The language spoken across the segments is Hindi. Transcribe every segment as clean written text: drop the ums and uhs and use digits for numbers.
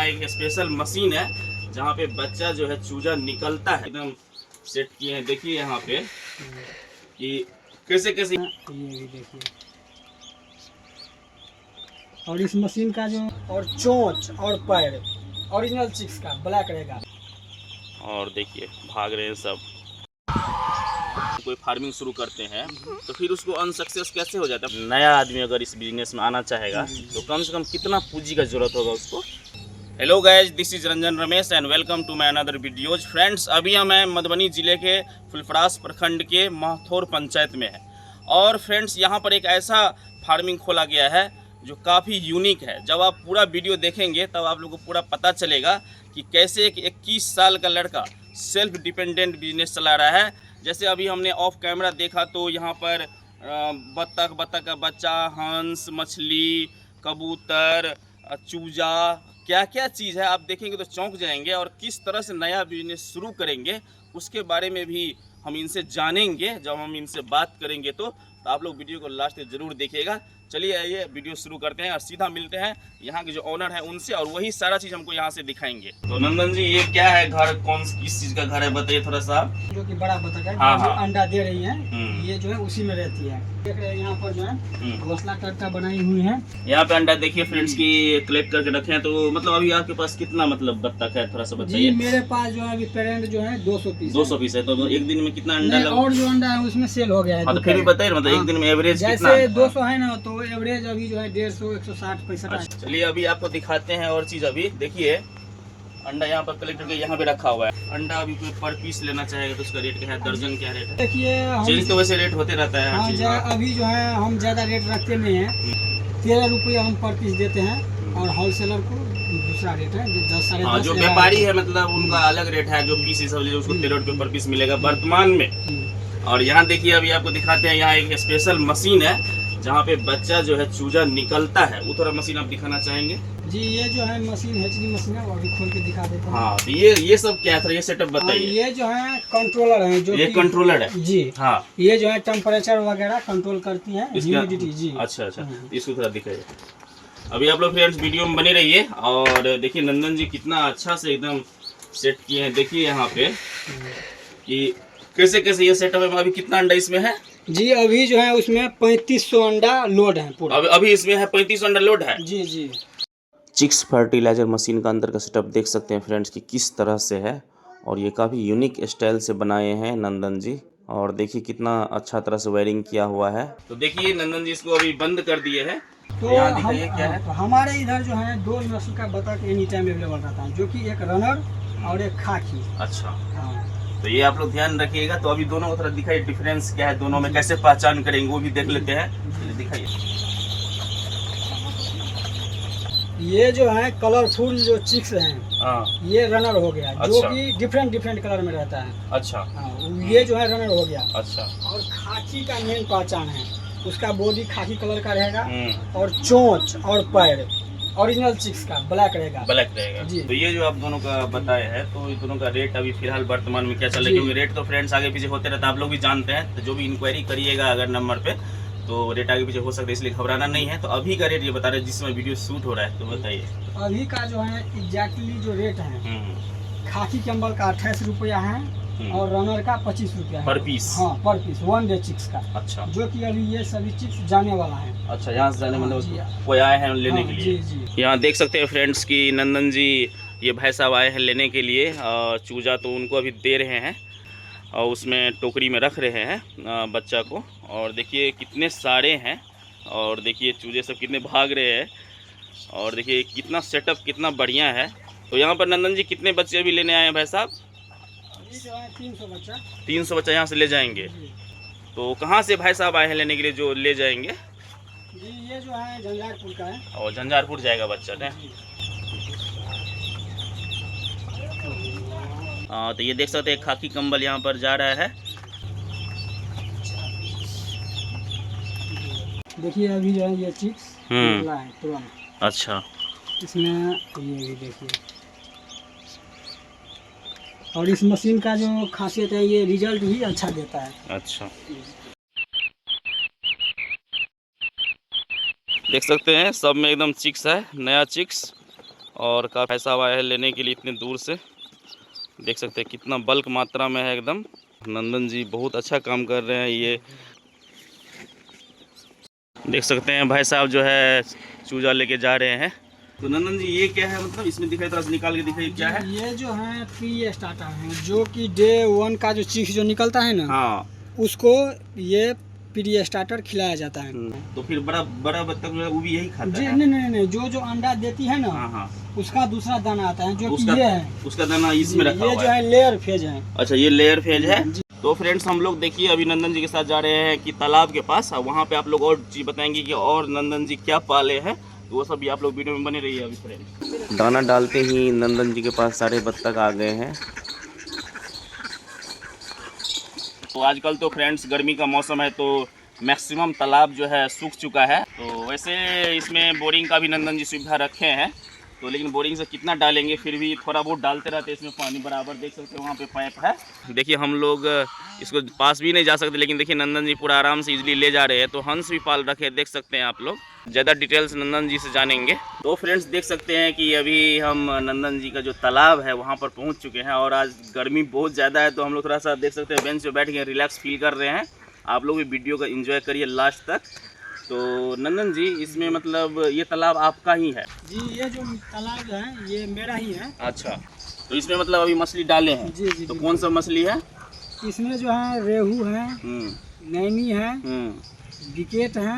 एक स्पेशल मशीन है जहाँ पे बच्चा जो है चूजा निकलता है। एकदम सेट किए हैं, देखिए यहाँ पे कि कैसे कैसे ये भी देखिए। और इस मशीन का जो और चोंच और पैर ओरिजिनल चिक्स का ब्लैक रहेगा। और देखिए भाग रहे हैं सब। कोई फार्मिंग शुरू करते हैं तो फिर उसको अनसक्सेस कैसे हो जाता है। नया आदमी अगर इस बिजनेस में आना चाहेगा तो कम से कम कितना पूंजी का जरूरत होगा उसको। Hello guys, this is Ranjan Ramesh and welcome to my another videos. Friends, अभी हम हैं मधुबनी जिले के फुलपरास प्रखंड के महथौर पंचायत में है। और फ्रेंड्स, यहाँ पर एक ऐसा फार्मिंग खोला गया है जो काफ़ी यूनिक है। जब आप पूरा वीडियो देखेंगे तब आप लोगों को पूरा पता चलेगा कि कैसे एक 21 साल का लड़का सेल्फ डिपेंडेंट बिजनेस चला रहा है। जैसे अभी हमने ऑफ कैमरा देखा तो यहाँ पर बत्तख का बच्चा, हंस, मछली, कबूतर, चूजा, क्या क्या चीज़ है आप देखेंगे तो चौंक जाएंगे। और किस तरह से नया बिजनेस शुरू करेंगे उसके बारे में भी हम इनसे जानेंगे। जब हम इनसे बात करेंगे तो आप लोग वीडियो को लास्ट तक जरूर देखिएगा। चलिए आइए वीडियो शुरू करते हैं और सीधा मिलते हैं यहाँ के जो ओनर है उनसे, और वही सारा चीज़ हमको यहाँ से दिखाएंगे। तो नंदन जी, ये क्या है घर, किस चीज़ का घर है बताइए थोड़ा सा। जो कि बड़ा बतख है, हाँ, जो हाँ। अंडा दे रही है, ये जो है उसी में रहती है। देख रहे हैं यहाँ पर जो है घोंसला टाइप का बनाई हुई है। यहाँ पे अंडा देखिए फ्रेंड्स की कलेक्ट करके रखे हैं। तो मतलब अभी आपके पास कितना मतलब बत्तख है, थोड़ा सा जी, बताइए। मेरे पास जो है अभी पेरेंट जो है 200 पीस 200 पीस है। तो एक दिन में कितना अंडा नहीं, और जो अंडा है उसमें सेल हो गया है। हाँ, तो फिर भी बताइए मतलब एक दिन में एवरेज कितना। जैसे 200 है ना, तो एवरेज अभी जो है 150, 160 पैसा। चलिए अभी आपको दिखाते हैं और चीज़। अभी देखिए अंडा यहाँ पर कलेक्ट करके यहाँ पे रखा हुआ है। अंडा अभी कोई पर पीस लेना चाहेगा तो उसका रेट क्या है, दर्जन क्या रेट है? देखिए चेंज तो वैसे रेट होते रहता है हर चीज़ का। अभी जो है हम ज़्यादा रेट रखते नहीं हैं। 13 रुपये हम पर पीस देते हैं, और होलसेलर को दूसरा रेट है जो 10, साढ़े 10। जो व्यापारी है मतलब उनका अलग रेट है, जो पीस सब ले उसको 13 रुपये पर पीस मिलेगा वर्तमान में। और यहाँ देखिए अभी आपको दिखाते हैं, यहाँ एक स्पेशल मशीन है जहाँ पे बच्चा जो है चूजा निकलता है। वो थोड़ा मशीन आप दिखाना चाहेंगे? जी, ये जो है मशीन एचडी मशीन है, वो अभी खोल के दिखा देता हूं। हाँ, तो ये सब क्या है, ये सेटअप बताइए। ये जो है कंट्रोलर है, जो ये कंट्रोलर है जी। हाँ, ये जो है टेम्परेचर वगैरह कंट्रोल करती है, ह्यूमिडिटी जी। अच्छा, इसको थोड़ा दिखाइए। अभी आप लोग फ्रेंड्स वीडियो में बने रहिए। और देखिए नंदन जी कितना अच्छा से एकदम सेट किए हैं। देखिए यहाँ पे कि कैसे कैसे ये सेटअप है। अभी कितना अंडा इसमें है जी? अभी जो है उसमें 3500 अंडा लोड है पूरा। अभी इसमें है 3500 अंडा लोड है। जी जी। चिक्स फर्टिलाइजर मशीन का अंदर का सेटअप देख सकते हैं फ्रेंड्स कि किस तरह से है। और ये काफ़ी यूनिक स्टाइल से बनाए हैं नंदन जी। और देखिए कितना अच्छा तरह से वायरिंग किया हुआ है। तो देखिए नंदन जी इसको अभी बंद कर दिए हैं। तो यहाँ दिखाइए क्या है। हमारे इधर जो है 2 नस्ल का बतख एनी टाइम अवेलेबल रहता है, जो कि एक रनर और एक खाकी। अच्छा, हाँ। तो ये आप लोग ध्यान रखिएगा। तो अभी दोनों को थोड़ा दिखाइए डिफरेंस क्या है, दोनों में कैसे पहचान करेंगे वो भी देख लेते हैं। दिखाइए। ये जो है कलरफुल जो चिक्स हैं, हाँ, ये रनर हो गया। अच्छा। जो कि डिफरेंट कलर में रहता है। अच्छा। हाँ, ये जो है रनर हो गया। अच्छा। और खाकी का मेन पहचान है, उसका बॉडी खाकी कलर का रहेगा, और चोंच और पैर ओरिजिनल चिक्स का ब्लैक रहेगा जी। तो ये जो आप दोनों का बताए हैं, तो इन दोनों का रेट अभी फिलहाल वर्तमान में क्या चल रहा है? क्योंकि रेट तो फ्रेंड्स आगे पीछे होते रहता है, आप लोग भी जानते हैं। तो जो भी इंक्वायरी करिएगा अगर नंबर पे, तो रेट आगे पीछे हो सकता है, इसलिए घबराना नहीं है। तो अभी का रेट ये बता रहे हैं जिस समय वीडियो शूट हो रहा है, तो बताइए। अभी का जो है एग्जैक्टली जो रेट है, खाकी कंबल का 28 रुपया है, और रनर का 25 रुपया है पर पीस। हाँ, पर पीस 1 डे चिक्स का। अच्छा, जो कि अभी ये सभी चिक्स जाने वाला है। अच्छा, यहाँ से जाने मतलब जी, कोई आए हैं लेने के लिए। जी जी। यहाँ देख सकते हैं फ्रेंड्स कि नंदन जी ये भाई साहब आए हैं लेने के लिए। चूजा तो उनको अभी दे रहे हैं और उसमें टोकरी में रख रहे हैं बच्चा को। और देखिए कितने सारे हैं, और देखिए चूजे सब कितने भाग रहे हैं, और देखिए कितना सेटअप कितना बढ़िया है। तो यहाँ पर नंदन जी कितने बच्चे अभी लेने आए हैं भाई साहब? अभी जो है 300 बच्चा। 300 बच्चा यहाँ से ले जाएंगे। तो कहाँ से भाई साहब आए हैं लेने के लिए जो ले जाएंगे? जी, ये जो है झंझारपुर का है। और झंझारपुर जाएगा बच्चा ने। हाँ, तो ये देख सकते हैं खाकी कंबल यहाँ पर जा रहा है। देखिए अभी जो है ये चिक्स निकला है तुरंत। अच्छा, इसमें ये भी देखिए। और इस मशीन का जो खासियत है, ये रिजल्ट भी अच्छा देता है। अच्छा, देख सकते हैं सब में एकदम चिक्स है, नया चिक्स। और काफ़ी पैसा आया है लेने के लिए इतने दूर से। देख सकते हैं कितना बल्क मात्रा में है एकदम। नंदन जी बहुत अच्छा काम कर रहे हैं। ये देख सकते हैं भाई साहब जो है चूजा लेके जा रहे हैं। तो नंदन जी ये क्या है, मतलब इसमें दिखाई, तरह से निकाल के दिखाइए क्या है। ये जो है प्री स्टार्टर है, जो कि डे 1 का जो चीज जो निकलता है ना, हाँ, उसको ये प्री स्टार्टर खिलाया जाता है। तो फिर बड़ा बड़ा बत्तख जो है वो भी यही खाता जी है? नहीं, जो अंडा देती है ना, हाँ हाँ, उसका दूसरा दाना आता है, जो उसका, कि ये है। उसका दाना इसमें रखा ये हुआ जो है लेयर फेज है। अच्छा, ये लेयर फेज है। जी। तो फ्रेंड्स हम लोग देखिए अभी नंदन जी के साथ जा रहे हैं कि तालाब के पास, वहाँ पे आप लोग और चीज़ बताएंगे कि और नंदन जी क्या पाले हैं, तो वो सब भी आप लोग वीडियो में बने रहिए। अभी फ्रेंड दाना डालते ही नंदन जी के पास सारे बत्तख आ गए हैं। तो आजकल तो फ्रेंड्स गर्मी का मौसम है, तो मैक्सिमम तालाब जो है सूख चुका है। तो वैसे इसमें बोरिंग का भी नंदन जी सुविधा रखे हैं, तो लेकिन बोरिंग से कितना डालेंगे, फिर भी थोड़ा बहुत डालते रहते हैं इसमें पानी बराबर। देख सकते हैं वहाँ पे पाइप है। देखिए हम लोग इसको पास भी नहीं जा सकते, लेकिन देखिए नंदन जी पूरा आराम से इजीली ले जा रहे हैं। तो हंस भी पाल रखे हैं, देख सकते हैं आप लोग। ज़्यादा डिटेल्स नंदन जी से जानेंगे। तो फ्रेंड्स देख सकते हैं कि अभी हम नंदन जी का जो तालाब है वहाँ पर पहुँच चुके हैं, और आज गर्मी बहुत ज़्यादा है, तो हम लोग थोड़ा सा देख सकते हैं बेंच पे बैठ के रिलैक्स फील कर रहे हैं। आप लोग भी वीडियो का एंजॉय करिए लास्ट तक। तो नंदन जी इसमें मतलब ये तालाब आपका ही है? जी, ये जो तालाब है ये मेरा ही है। अच्छा, तो इसमें मतलब अभी मछली डाले हैं? जी, तो कौन सा मछली है? इसमें जो है रेहू है, नैनी है, विकेट है,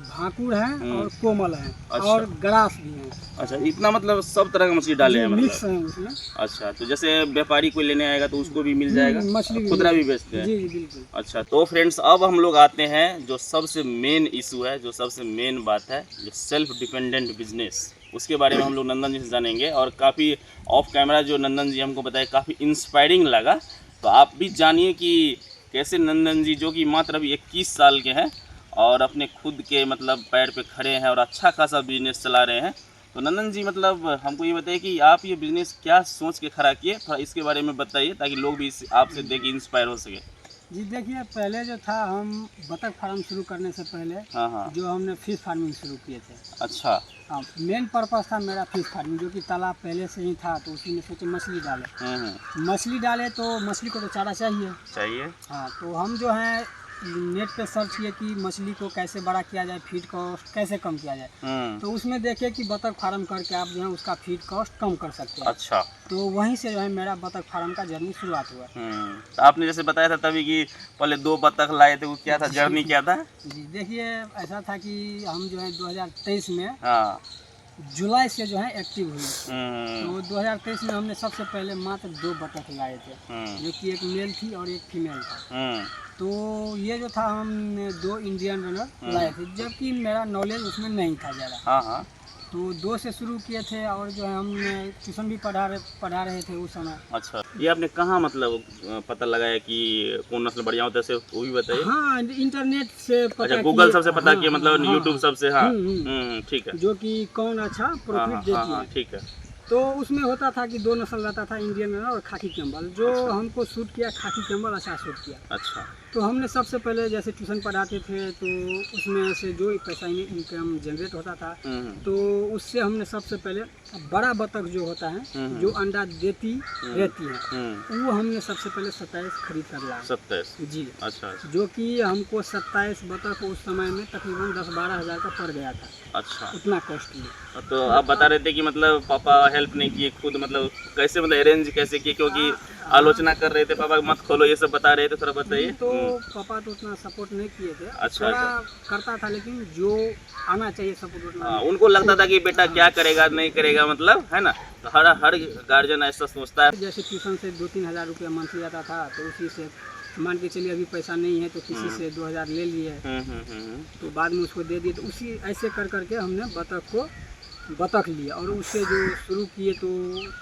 भाकुर है और कोमल है। अच्छा। और ग्रास भी है। अच्छा, इतना मतलब सब तरह का मछली डाले हैं मिक्स मतलब? है उसमें। अच्छा, तो जैसे व्यापारी कोई लेने आएगा तो उसको भी मिल जाएगा? मछली खुदरा भी बेचते हैं? जी बिल्कुल। अच्छा, तो फ्रेंड्स अब हम लोग आते हैं जो सबसे मेन इशू है, जो सबसे मेन बात है, जो सेल्फ डिपेंडेंट बिजनेस, उसके बारे में हम लोग नंदन जी से जानेंगे। और काफ़ी ऑफ कैमरा जो नंदन जी हमको बताए काफ़ी इंस्पायरिंग लगा। तो आप भी जानिए कि कैसे नंदन जी जो कि मात्र अभी 21 साल के हैं और अपने खुद के मतलब पैर पे खड़े हैं और अच्छा खासा बिजनेस चला रहे हैं। तो नंदन जी मतलब हमको ये बताइए कि आप ये बिजनेस क्या सोच के खड़ा किए, थोड़ा इसके बारे में बताइए ताकि लोग भी आपसे देख के इंस्पायर हो सके। जी देखिए, पहले जो था हम बतख फार्म शुरू करने से पहले हाँ, जो हमने फिश फार्मिंग शुरू किए थे। अच्छा। हाँ, मेन पर्पस था मेरा फिश फार्मिंग, जो कि तालाब पहले से ही था, तो उसी में सोचे मछली डाले। मछली डाले तो मछली को तो चारा चाहिए। हाँ, तो हम जो है नेट पे सर्च किए कि मछली को कैसे बड़ा किया जाए, फीड कॉस्ट कैसे कम किया जाए। तो उसमें देखे कि बतख फार्म करके आप जो है उसका फीड कॉस्ट कम कर सकते हैं। अच्छा, तो वहीं से जो है मेरा बतख फार्म का जर्नी शुरुआत हुआ। तो आपने जैसे बताया था तभी कि पहले 2 बतख लाए थे, वो क्या था, जर्नी क्या था? जी देखिए, ऐसा था कि हम जो है 2023 में हाँ, जुलाई से जो है एक्टिव हुए। तो 2023 में हमने सबसे पहले मात्र 2 बतख लाए थे, जो कि एक मेल थी और एक फीमेल था। तो ये जो था हमने 2 इंडियन रनर लाए थे, जबकि मेरा नॉलेज उसमें नहीं था ज़्यादा। हाँ, तो 2 से शुरू किए थे, और जो है हमने ट्यूशन भी पढ़ा रहे थे उस समय। अच्छा, ये आपने कहाँ मतलब पता लगाया कि कौन नस्ल बढ़िया होता है, वो भी बताइए। हाँ, इंटरनेट से पता। अच्छा, गूगल सबसे पता किया, मतलब हाँ, यूट्यूब सबसे। हाँ, ठीक है। जो कि कौन अच्छा प्रॉफिट देती है। ठीक है। तो उसमें होता था कि 2 नस्ल रहता था, इंडियन रनर और खाकी कैम्बल। जो हमको शूट किया, खाकी कैम्बल अच्छा शूट किया। अच्छा, तो हमने सबसे पहले जैसे ट्यूशन पढ़ाते थे, तो उसमें से जो पैसा इनकम जनरेट होता था, तो उससे हमने सबसे पहले बड़ा बतख जो होता है, जो अंडा देती रहती है, वो हमने सबसे पहले 27 खरीद कर लाया। 27? जी। अच्छा। जो कि हमको 27 बतख उस समय में तकरीबन 10-12 हज़ार का पड़ गया था। अच्छा, उतना कॉस्टली। तो आप बता रहे थे कि मतलब पापा हेल्प नहीं किए खुद, मतलब कैसे, मतलब अरेंज कैसे किए, क्योंकि आलोचना कर रहे थे पापा मत खोलो ये सब बता रहे थे, थोड़ा बताइए। तो पापा तो उतना सपोर्ट नहीं किए थे। अच्छा, करता था, लेकिन जो आना चाहिए सपोर्ट उतना। उनको लगता था कि बेटा क्या करेगा नहीं करेगा, मतलब है ना। तो हर गार्जियन ऐसा सोचता है। जैसे ट्यूशन से 2-3 हज़ार रुपया मंथली आता था, तो उसी से मान के चलिए अभी पैसा नहीं है तो किसी से 2000 ले लिए, तो बाद में उसको दे दिए। तो उसी ऐसे कर करके हमने बतख लिया, और उससे जो शुरू किए तो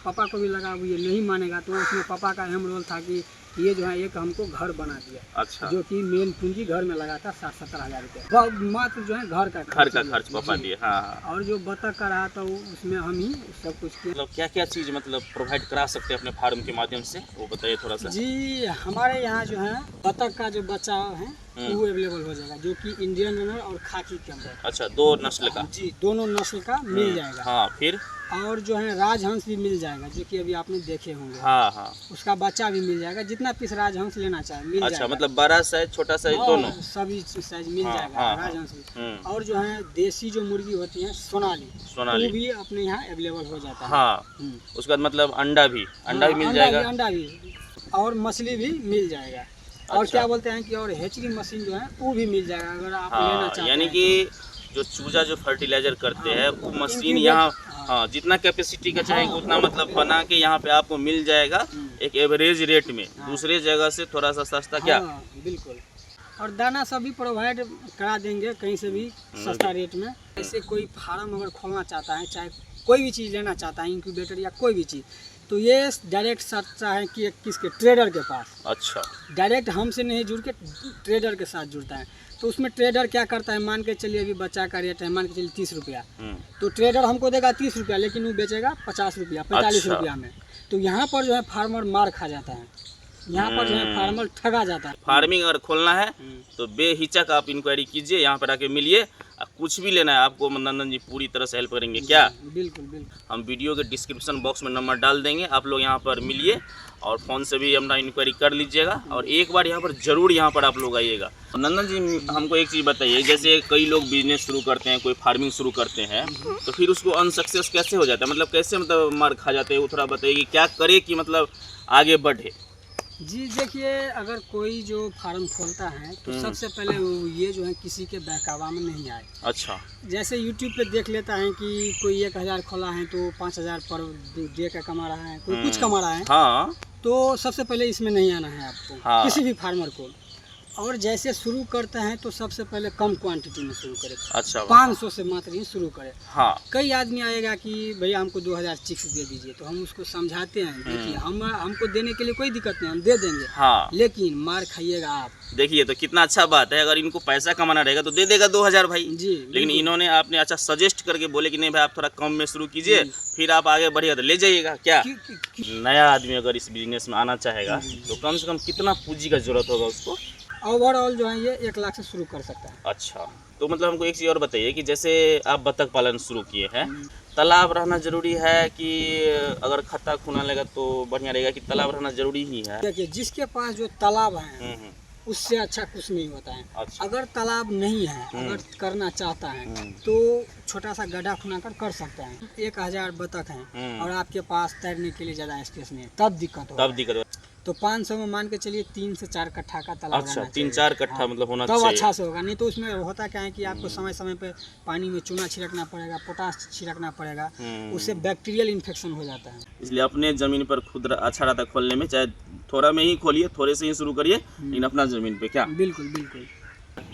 पापा को भी लगा ये नहीं मानेगा, तो उसमें पापा का अहम रोल था कि ये जो है एक हमको घर बना दिया। अच्छा, जो कि मेन पूंजी घर में लगा था 60-70 हज़ार रुपये, मात्र जो है घर का खर्च पापा दिए। हाँ, और जो बतख का रहा था उसमें हम ही सब कुछ किया। मतलब क्या क्या चीज़ मतलब प्रोवाइड करा सकते हैं अपने फार्म के माध्यम से, वो बताइए थोड़ा सा। जी, हमारे यहाँ जो है बतख का जो बच्चा है वो अवेलेबल हो जाएगा, जो कि इंडियन रनर और खाकी कैम्बल। अच्छा, दो नस्ल का? जी, दोनों नस्ल का मिल जाएगा। हाँ, फिर और जो है राजहंस भी मिल जाएगा, जो कि अभी आपने देखे होंगे। हाँ हाँ, उसका बच्चा भी मिल जाएगा, जितना पीस राजहंस लेना चाहे मिल अच्छा, जाएगा। मतलब बड़ा साइज छोटा साइज दोनों सभी साइज मिल हाँ, जाएगा हाँ, राजहंस भी। हम्म। और जो है देसी जो मुर्गी होती है सोनाली वो भी अपने यहाँ अवेलेबल हो जाता है। हाँ, उसके बाद मतलब अंडा भी मिल जाएगा। अंडा भी और मछली भी मिल जाएगा। और अच्छा। क्या बोलते हैं कि और हेचरी मशीन जो है वो भी मिल जाएगा, अगर आप लेना हाँ, चाहते यानी हैं कि जो चूजा जो फर्टिलाइजर करते हैं वो मशीन इनक्यूबेट- यहाँ, हाँ। हाँ, जितना कैपेसिटी का चाहेंगे हाँ। उतना मतलब बना के यहाँ पे आपको मिल जाएगा एक एवरेज रेट में, दूसरे जगह से थोड़ा सा सस्ता। क्या? हाँ, बिल्कुल। और दाना सभी प्रोवाइड करा देंगे कहीं से भी सस्ता रेट में। ऐसे कोई फार्म अगर खोलना चाहता है, चाहे कोई भी चीज़ लेना चाहता है, इंक्यूबेटर या कोई भी चीज़, तो ये डायरेक्ट सकता है कि किसके ट्रेडर के पास। अच्छा, डायरेक्ट हमसे नहीं जुड़ के ट्रेडर के साथ जुड़ता है। तो उसमें ट्रेडर क्या करता है, मान के चलिए अभी बच्चा का रेट है मान के चलिए 30 रुपया, तो ट्रेडर हमको देगा 30 रुपया, लेकिन वो बेचेगा 50 रुपया 45 अच्छा। रुपया में। तो यहाँ पर जो है फार्मर मार खा जाता है, यहाँ पर जो है फार्मर ठगा जाता है। फार्मिंग अगर खोलना है तो बेहिचक आप इंक्वायरी कीजिए, यहाँ पर आके मिलिए। कुछ भी लेना है आपको, नंदन जी पूरी तरह से हेल्प करेंगे। क्या? बिल्कुल बिल्कुल। हम वीडियो के डिस्क्रिप्शन बॉक्स में नंबर डाल देंगे, आप लोग यहाँ पर मिलिए और फ़ोन से भी अपना इंक्वायरी कर लीजिएगा। और एक बार यहाँ पर ज़रूर यहाँ पर आप लोग आइएगा। नंदन जी, हमको एक चीज़ बताइए, जैसे कई लोग बिजनेस शुरू करते हैं, कोई फार्मिंग शुरू करते हैं, तो फिर उसको अनसक्सेस कैसे हो जाता है, मतलब कैसे मतलब मार खा जाते हैं, वो थोड़ा बताइए कि क्या करे कि मतलब आगे बढ़े। जी देखिए, अगर कोई जो फार्म खोलता है तो सबसे पहले वो ये जो है किसी के बहकावा में नहीं आए। अच्छा, जैसे यूट्यूब पे देख लेता है कि कोई 1000 खोला है तो 5000 पर डे का कमा रहा है, कोई कुछ कमा रहा है, हाँ, तो सबसे पहले इसमें नहीं आना है आपको। हाँ। किसी भी फार्मर को। और जैसे शुरू करते हैं तो सबसे पहले कम क्वांटिटी में शुरू करें। अच्छा, 500 से मात्र ही शुरू करें। हाँ, कई आदमी आएगा कि भैया हमको 2000 चिक्स दे दीजिए, तो हम उसको समझाते हैं, देखिए हमको देने के लिए कोई दिक्कत नहीं, हम दे देंगे, हाँ। लेकिन मार खाइएगा आप। देखिए तो कितना अच्छा बात है, अगर इनको पैसा कमाना रहेगा तो दे देगा 2000 भाई। जी, लेकिन इन्होंने आपने अच्छा सजेस्ट करके बोले कि नहीं भाई आप थोड़ा कम में शुरू कीजिए, फिर आप आगे बढ़िएगा तो ले जाइएगा। क्या? नया आदमी अगर इस बिजनेस में आना चाहेगा तो कम से कम कितना पूंजी का जरूरत होगा उसको? ओवरऑल जो है ये 1 लाख से शुरू कर सकता है। अच्छा, तो मतलब हमको एक चीज़ और बताइए कि जैसे आप बतख पालन शुरू किए हैं, तालाब रहना जरूरी है कि अगर खत्ता खुना लगा तो बढ़िया रहेगा, कि तालाब रहना जरूरी ही है? देखिए, जिसके पास जो तालाब है उससे अच्छा कुछ नहीं होता है। अच्छा। अगर तालाब नहीं है, अगर करना चाहता है तो छोटा सा गड्ढा खुना कर सकता है। 1000 बतख हैं और आपके पास तैरने के लिए ज़्यादा स्पेस नहीं है, तब दिक्कत होगा। तो 500 में मान के चलिए 3 से 4 कट्ठा का तालाब अच्छा, रहना 3-4 चाहिए। कट्ठा मतलब होना तब चाहिए। अच्छा से होगा। नहीं तो उसमें होता क्या है कि आपको समय समय पे पानी में चूना छिड़कना पड़ेगा, पोटाश छिड़कना पड़ेगा, उससे बैक्टीरियल इन्फेक्शन हो जाता है। इसलिए अपने ज़मीन पर खुद अच्छा रहता है खोलने में, चाहे थोड़ा में ही खोलिए, थोड़े से ही शुरू करिए, लेकिन अपना ज़मीन पे। क्या? बिल्कुल बिल्कुल।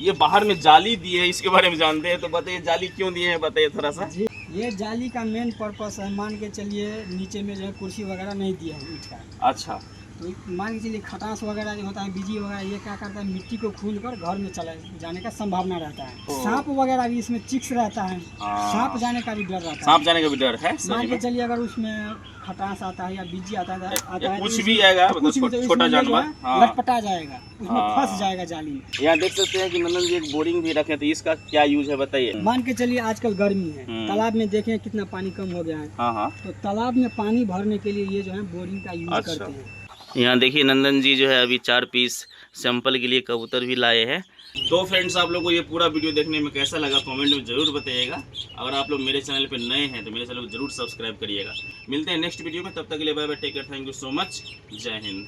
ये बाहर में जाली दी है, इसके बारे में जानते हैं, तो बताइए जाली क्यों दिए हैं, बताइए थोड़ा सा। जी, ये जाली का मेन पर्पस है, मान के चलिए नीचे में जो है कुर्सी वगैरह नहीं दिया है ईंट का। अच्छा, तो मान के चलिए खटास वगैरह जो होता है, बिजी वगैरह, ये क्या करता है, मिट्टी को खून कर घर में चले जाने का संभावना रहता है। सांप वगैरह भी इसमें चिक्स रहता है, सांप जाने का भी डर रहता है। सांप जाने का भी डर है? मान के चलिए अगर उसमें खटास आता है या बिजी आता है या कुछ तो भी आएगा, कुछ भी, मतलब तो छोटा इसमें ये जो जानवर, है हाँ। लटपटा जाएगा, उसमें फंस जाएगा जाली में। यहाँ देख सकते हैं कि नंदन जी एक बोरिंग भी रखे, तो इसका क्या यूज है बताइए। मान के चलिए आजकल गर्मी है, तालाब में देखें कितना पानी कम हो गया है, हाँ हाँ, तो तालाब में पानी भरने के लिए ये जो है बोरिंग का यूज अच्छा। करते हैं। यहाँ देखिए नंदन जी जो है अभी 4 पीस सैंपल के लिए कबूतर भी लाए हैं। तो फ्रेंड्स, आप लोगों को ये पूरा वीडियो देखने में कैसा लगा कमेंट में ज़रूर बताइएगा। अगर आप लोग मेरे चैनल पे नए हैं तो मेरे चैनल को जरूर सब्सक्राइब करिएगा। मिलते हैं नेक्स्ट वीडियो में, तब तक के लिए bye bye, take care, thank you so much, जय हिंद।